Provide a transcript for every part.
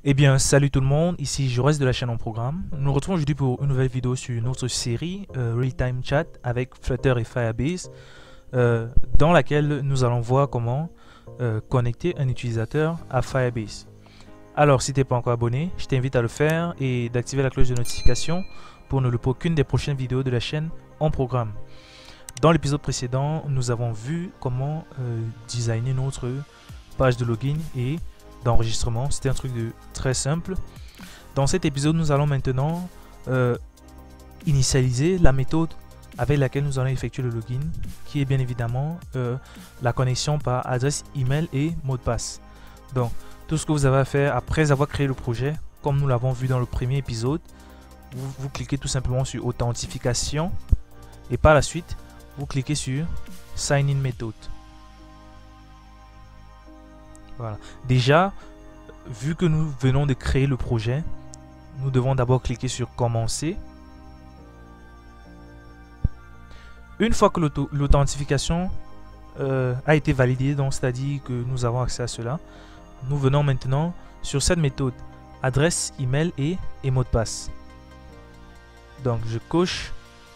Eh bien, salut tout le monde, ici Jaurès de la chaîne en programme. Nous nous retrouvons aujourd'hui pour une nouvelle vidéo sur notre série Real-Time Chat avec Flutter et Firebase, dans laquelle nous allons voir comment connecter un utilisateur à Firebase. Alors, si tu n'es pas encore abonné, je t'invite à le faire et d'activer la cloche de notification pour ne louper aucune des prochaines vidéos de la chaîne en programme. Dans l'épisode précédent, nous avons vu comment designer notre page de login et d'enregistrement. C'était un truc très simple. Dans cet épisode, nous allons maintenant initialiser la méthode avec laquelle nous allons effectuer le login, qui est bien évidemment la connexion par adresse email et mot de passe. Donc, tout ce que vous avez à faire après avoir créé le projet, comme nous l'avons vu dans le premier épisode, vous cliquez tout simplement sur authentification et par la suite, vous cliquez sur Sign in Method. Voilà. Déjà, vu que nous venons de créer le projet, nous devons d'abord cliquer sur Commencer. Une fois que l'authentification a été validée, donc c'est-à-dire que nous avons accès à cela, nous venons maintenant sur cette méthode adresse email et mot de passe. Donc je coche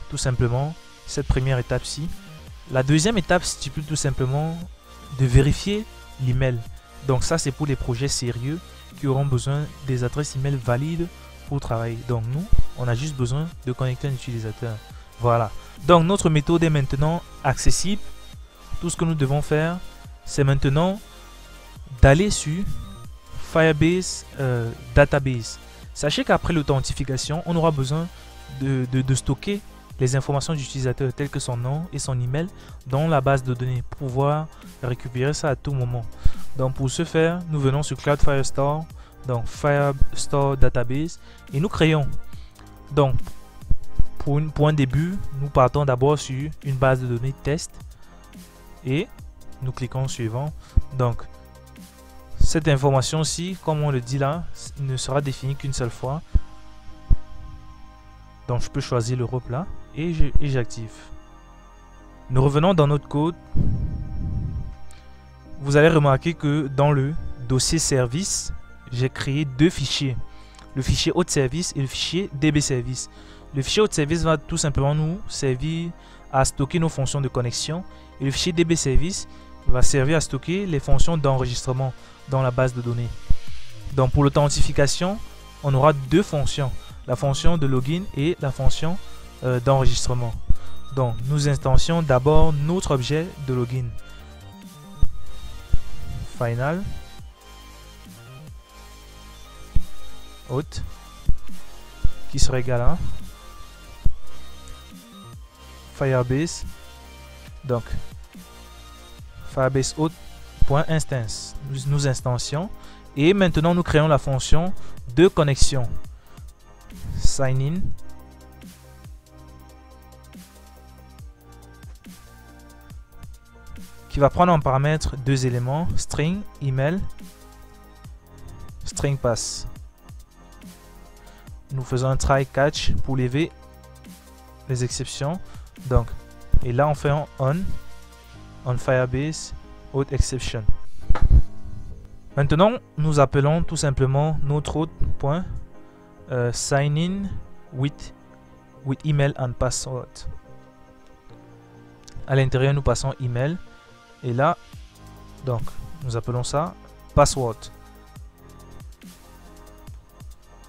tout simplement cette première étape-ci. La deuxième étape stipule tout simplement de vérifier l'email. Donc ça, c'est pour les projets sérieux qui auront besoin des adresses email valides pour travailler. Donc nous, on a juste besoin de connecter un utilisateur. Voilà. Donc notre méthode est maintenant accessible. Tout ce que nous devons faire, c'est maintenant d'aller sur Firebase Database. Sachez qu'après l'authentification, on aura besoin de stocker les informations du utilisateur telles que son nom et son email dans la base de données pour pouvoir récupérer ça à tout moment. Donc pour ce faire, nous venons sur Cloud Firestore, donc Firestore Database, et nous créons. Donc pour un début, nous partons d'abord sur une base de données test et nous cliquons suivant. Donc cette information-ci, comme on le dit là, ne sera définie qu'une seule fois. Donc je peux choisir l'Europe là et j'active. Nous revenons dans notre code. Vous allez remarquer que dans le dossier service, j'ai créé deux fichiers. Le fichier hôte service et le fichier DB service. Le fichier hôte service va tout simplement nous servir à stocker nos fonctions de connexion. Et le fichier DB service va servir à stocker les fonctions d'enregistrement dans la base de données. Donc pour l'authentification, on aura deux fonctions. La fonction de login et la fonction d'enregistrement. Donc nous instancions d'abord notre objet de login. Final hôte qui sera égal à Firebase. Donc Firebase hôte.instance. Nous instancions et maintenant nous créons la fonction de connexion. Sign in. Qui va prendre en paramètre deux éléments, string email, string pass. Nous faisons un try catch pour lever les exceptions. Donc, et là on fait un on Firebase hôte exception. Maintenant, nous appelons tout simplement notre hôte sign in with email and password. À l'intérieur, nous passons email. Et là, donc, nous appelons ça password.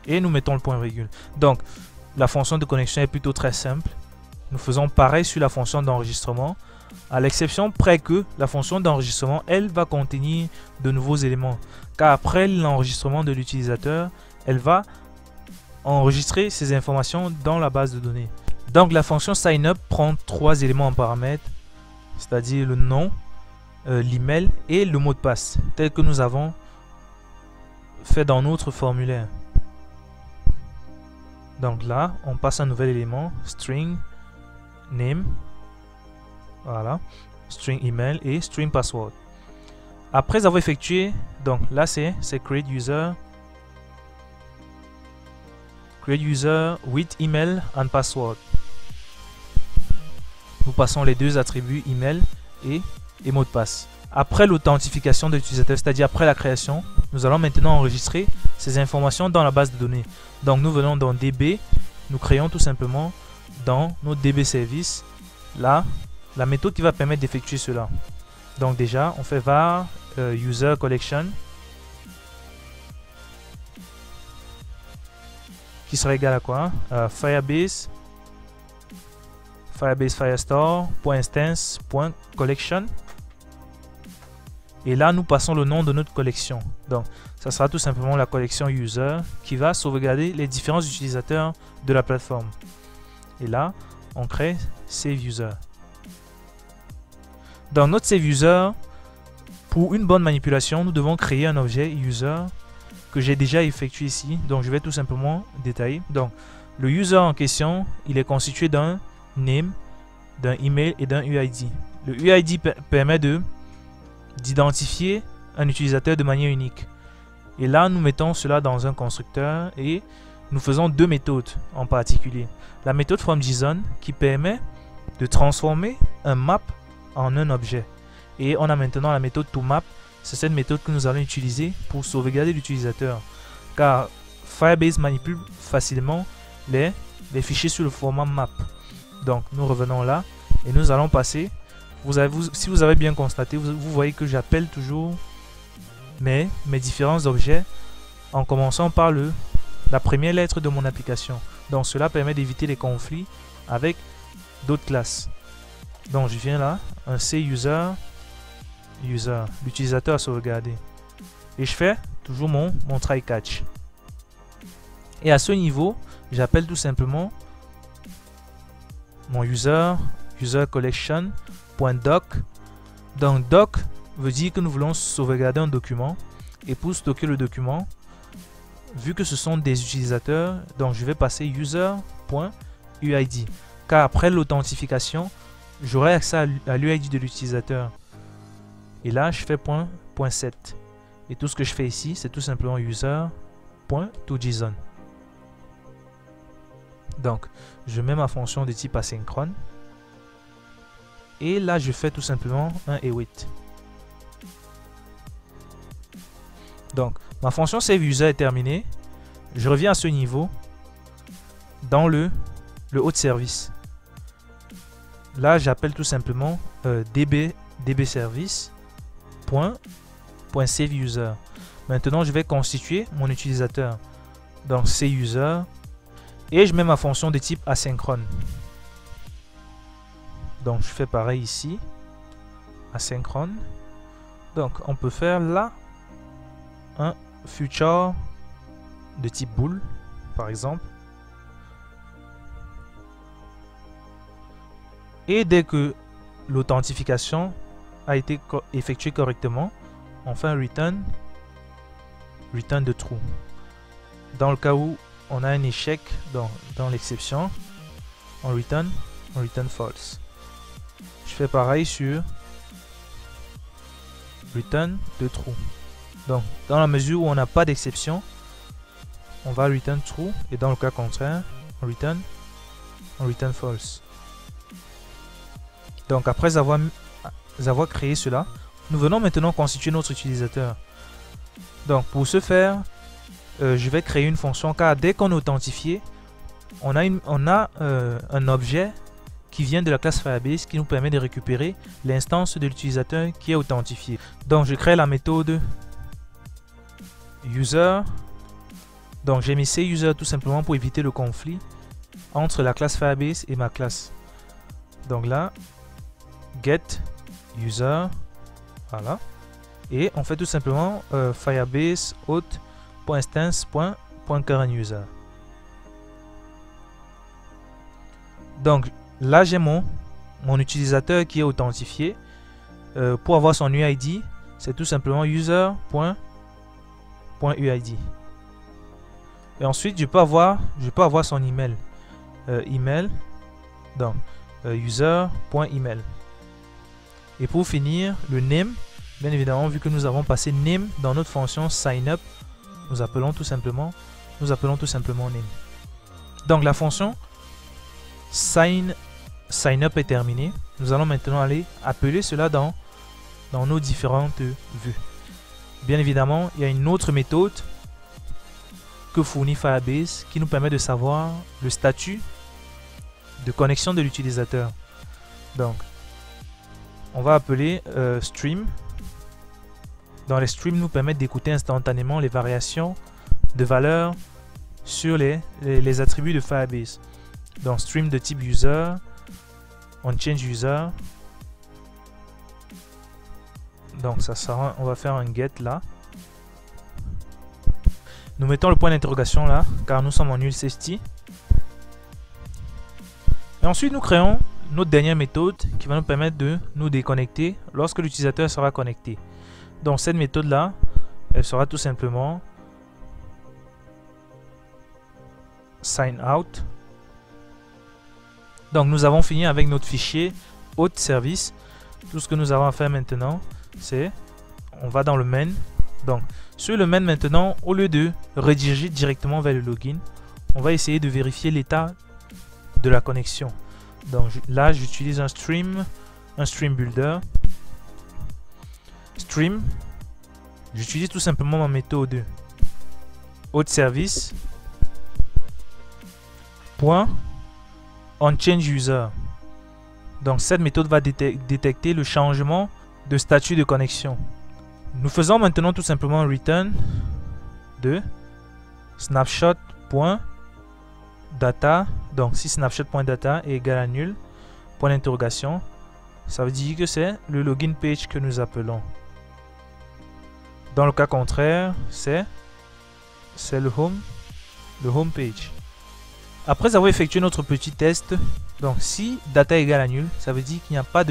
Et nous mettons le point virgule. Donc, la fonction de connexion est plutôt très simple. Nous faisons pareil sur la fonction d'enregistrement. À l'exception près que la fonction d'enregistrement, elle va contenir de nouveaux éléments. Car après l'enregistrement de l'utilisateur, elle va enregistrer ces informations dans la base de données. Donc la fonction sign-up prend trois éléments en paramètre, c'est-à-dire le nom, l'email et le mot de passe, tel que nous avons fait dans notre formulaire. Donc là, on passe un nouvel élément, string name, voilà, string email et string password. Après avoir effectué, donc là c'est create user with email and password. Nous passons les deux attributs email et mot de passe. Après l'authentification de l'utilisateur, c'est-à-dire après la création, nous allons maintenant enregistrer ces informations dans la base de données. Donc nous venons dans DB, nous créons tout simplement dans notre DB service là la méthode qui va permettre d'effectuer cela. Donc déjà on fait var user collection qui sera égal à quoi? Firebase Firestore.instance.collection. Et là, nous passons le nom de notre collection. Donc, ça sera tout simplement la collection user qui va sauvegarder les différents utilisateurs de la plateforme. Et là, on crée save user. Dans notre save user, pour une bonne manipulation, nous devons créer un objet user que j'ai déjà effectué ici. Donc, je vais tout simplement détailler. Donc, le user en question, il est constitué d'un name, d'un email et d'un UID. Le UID permet d'identifier un utilisateur de manière unique. Et là, nous mettons cela dans un constructeur et nous faisons deux méthodes en particulier. La méthode FromJSON qui permet de transformer un map en un objet. Et on a maintenant la méthode toMap. C'est cette méthode que nous allons utiliser pour sauvegarder l'utilisateur. Car Firebase manipule facilement les fichiers sur le format map. Donc nous revenons là et nous allons passer. Si vous avez bien constaté, vous voyez que j'appelle toujours mes différents objets en commençant par la première lettre de mon application. Donc cela permet d'éviter les conflits avec d'autres classes. Donc je viens là, un CUser, l'utilisateur à sauvegarder. Et je fais toujours mon try catch. Et à ce niveau, j'appelle tout simplement mon user collection.doc. Donc doc veut dire que nous voulons sauvegarder un document. Et pour stocker le document, vu que ce sont des utilisateurs, donc je vais passer user.uid. Car après l'authentification, j'aurai accès à l'UID de l'utilisateur. Et là, je fais .set. Et tout ce que je fais ici, c'est tout simplement user.toJSON. Donc, je mets ma fonction de type asynchrone. Et là, je fais tout simplement un await. Donc, ma fonction saveUser est terminée. Je reviens à ce niveau dans le haut de service. Là, j'appelle tout simplement dbservice.saveUser. Maintenant, je vais constituer mon utilisateur. Donc, CUser. Et je mets ma fonction de type asynchrone. Donc, je fais pareil ici. Asynchrone. Donc, on peut faire là un future de type bool, par exemple. Et dès que l'authentification a été effectuée correctement, on fait un return de true. Dans le cas où on a un échec dans l'exception, on return false. Je fais pareil sur return de true. Donc, dans la mesure où on n'a pas d'exception, on va return true, et dans le cas contraire, on return false. Donc, après avoir créé cela, nous venons maintenant constituer notre utilisateur. Donc, pour ce faire, je vais créer une fonction, car dès qu'on est authentifié, on a un objet qui vient de la classe Firebase qui nous permet de récupérer l'instance de l'utilisateur qui est authentifié. Donc, je crée la méthode user. Donc, j'ai mis CUser tout simplement pour éviter le conflit entre la classe Firebase et ma classe. Donc là, get user, voilà. Et on fait tout simplement Firebase auth.instance.currentUser. Donc là, j'ai mon utilisateur qui est authentifié. Pour avoir son UID, c'est tout simplement user.uid. Et ensuite, je peux avoir son email. Email, donc user.email. Et pour finir, le name, bien évidemment, vu que nous avons passé name dans notre fonction signup, nous appelons tout simplement name. Donc la fonction signup est terminée. Nous allons maintenant aller appeler cela dans nos différentes vues. bien évidemment, il y a une autre méthode que fournit Firebase qui nous permet de savoir le statut de connexion de l'utilisateur. Donc, on va appeler stream. Dans les streams nous permettent d'écouter instantanément les variations de valeurs sur les attributs de Firebase. Donc, stream de type user, on change user. Donc, ça sera, on va faire un get là. Nous mettons le point d'interrogation là, car nous sommes en null safety. Et ensuite, nous créons notre dernière méthode qui va nous permettre de nous déconnecter lorsque l'utilisateur sera connecté. Donc, cette méthode là, elle sera tout simplement sign out. Donc, nous avons fini avec notre fichier auth service. Tout ce que nous avons à faire maintenant, c'est on va dans le main. Donc, sur le main maintenant, au lieu de rediriger directement vers le login, on va essayer de vérifier l'état de la connexion. Donc là, j'utilise un stream builder. Stream, j'utilise tout simplement ma méthode auth service point on change user. Donc cette méthode va détecter le changement de statut de connexion. Nous faisons maintenant tout simplement return de snapshot.data. Donc si snapshot.data est égal à nul, point d'interrogation, ça veut dire que c'est le login page que nous appelons. Dans le cas contraire, c'est le home page. Après avoir effectué notre petit test, donc si data est égal à nul, ça veut dire qu'il n'y a pas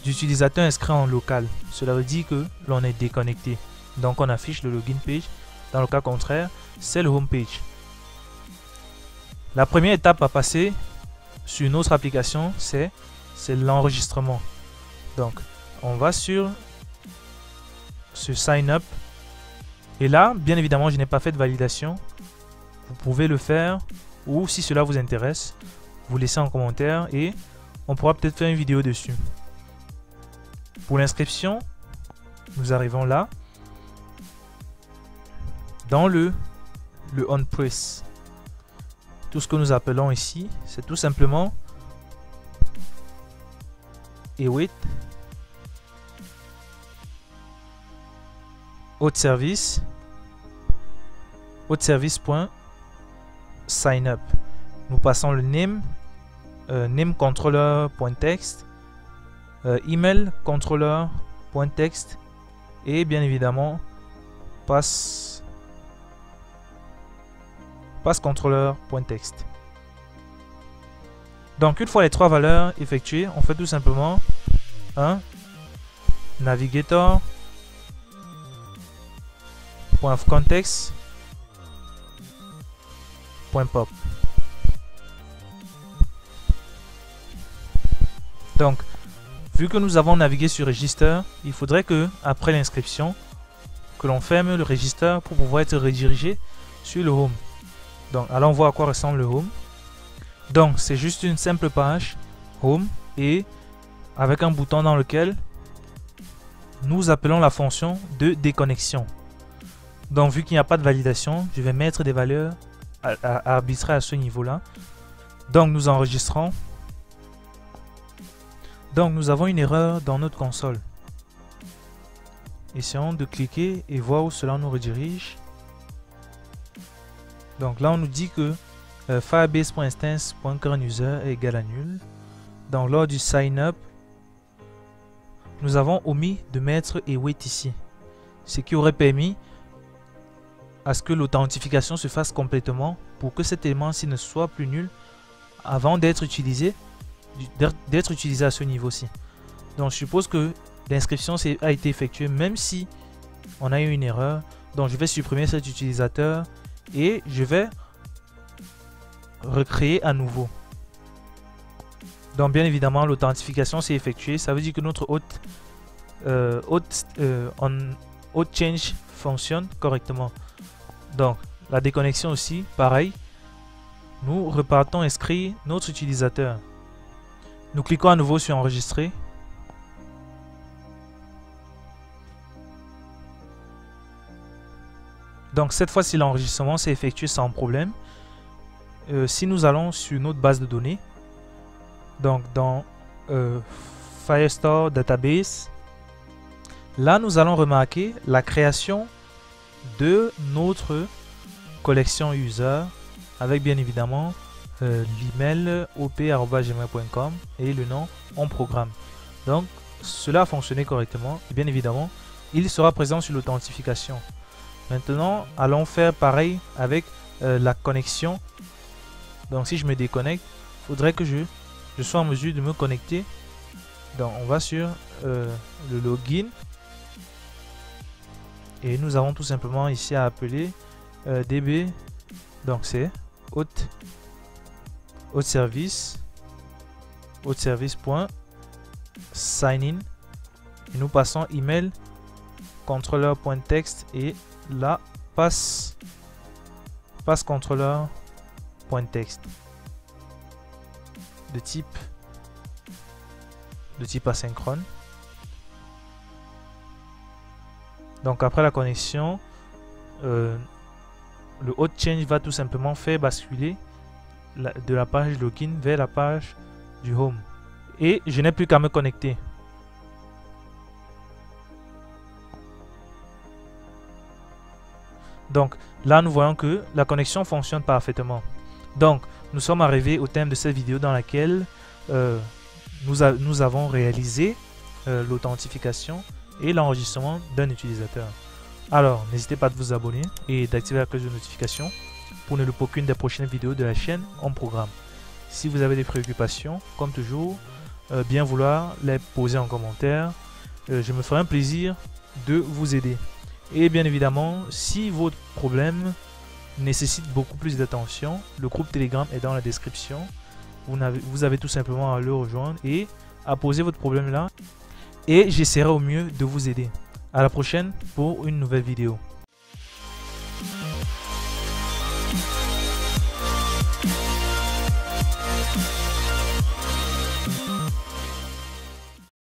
d'utilisateur inscrit en local. Cela veut dire que l'on est déconnecté. Donc on affiche le login page. Dans le cas contraire, c'est le home page. La première étape à passer sur une autre application, c'est l'enregistrement. Donc on va sur sign up. Et là, bien évidemment, je n'ai pas fait de validation. Vous pouvez le faire, ou si cela vous intéresse, vous laissez en commentaire et on pourra peut-être faire une vidéo dessus. Pour l'inscription, nous arrivons là, dans le on-press. Tout ce que nous appelons ici, c'est tout simplement await auth service .signup. Nous passons le name controller.text, email controller.text et bien évidemment pass controller.text. Donc une fois les trois valeurs effectuées, on fait tout simplement un navigator.context.pop. Donc vu que nous avons navigué sur register, il faudrait que après l'inscription que l'on ferme le register pour pouvoir être redirigé sur le home. Donc allons voir à quoi ressemble le home. Donc c'est juste une simple page home et avec un bouton dans lequel nous appelons la fonction de déconnexion. Donc vu qu'il n'y a pas de validation, je vais mettre des valeurs arbitraires à ce niveau là. Donc nous enregistrons. Donc nous avons une erreur dans notre console. Essayons de cliquer et voir où cela nous redirige. Donc là on nous dit que firebase.instance.currentUser est égal à nul. Donc lors du sign up, nous avons omis de mettre await ici, ce qui aurait permis à ce que l'authentification se fasse complètement pour que cet élément-ci ne soit plus nul avant d'être utilisé à ce niveau-ci. Donc je suppose que l'inscription a été effectuée même si on a eu une erreur. Donc je vais supprimer cet utilisateur et je vais recréer à nouveau. Donc bien évidemment l'authentification s'est effectuée. Ça veut dire que notre auth change fonctionne correctement. Donc la déconnexion aussi, pareil. Nous repartons inscrire notre utilisateur. Nous cliquons à nouveau sur enregistrer. Donc cette fois-ci, l'enregistrement s'est effectué sans problème. Si nous allons sur notre base de données, donc dans Firestore Database, là nous allons remarquer la création de notre collection user avec bien évidemment l'email op@gmail.com et le nom on programme. Donc cela a fonctionné correctement et bien évidemment il sera présent sur l'authentification. Maintenant allons faire pareil avec la connexion. Donc si je me déconnecte, il faudrait que je sois en mesure de me connecter. Donc on va sur le login et nous avons tout simplement ici à appeler db, donc c'est hôte service .sign-in et nous passons email contrôleur.text et là passe contrôleur.text de type asynchrone. Donc après la connexion, le hot change va tout simplement faire basculer de la page login vers la page du home et je n'ai plus qu'à me connecter. Donc là nous voyons que la connexion fonctionne parfaitement. Donc nous sommes arrivés au thème de cette vidéo dans laquelle nous avons réalisé l'authentification et l'enregistrement d'un utilisateur. Alors n'hésitez pas à vous abonner et d'activer la cloche de notification pour ne louper aucune des prochaines vidéos de la chaîne On Programme. Si vous avez des préoccupations, comme toujours, bien vouloir les poser en commentaire. Je me ferai un plaisir de vous aider. Et bien évidemment, si votre problème nécessite beaucoup plus d'attention, le groupe Telegram est dans la description. Vous avez tout simplement à le rejoindre et à poser votre problème là. Et j'essaierai au mieux de vous aider. À la prochaine pour une nouvelle vidéo.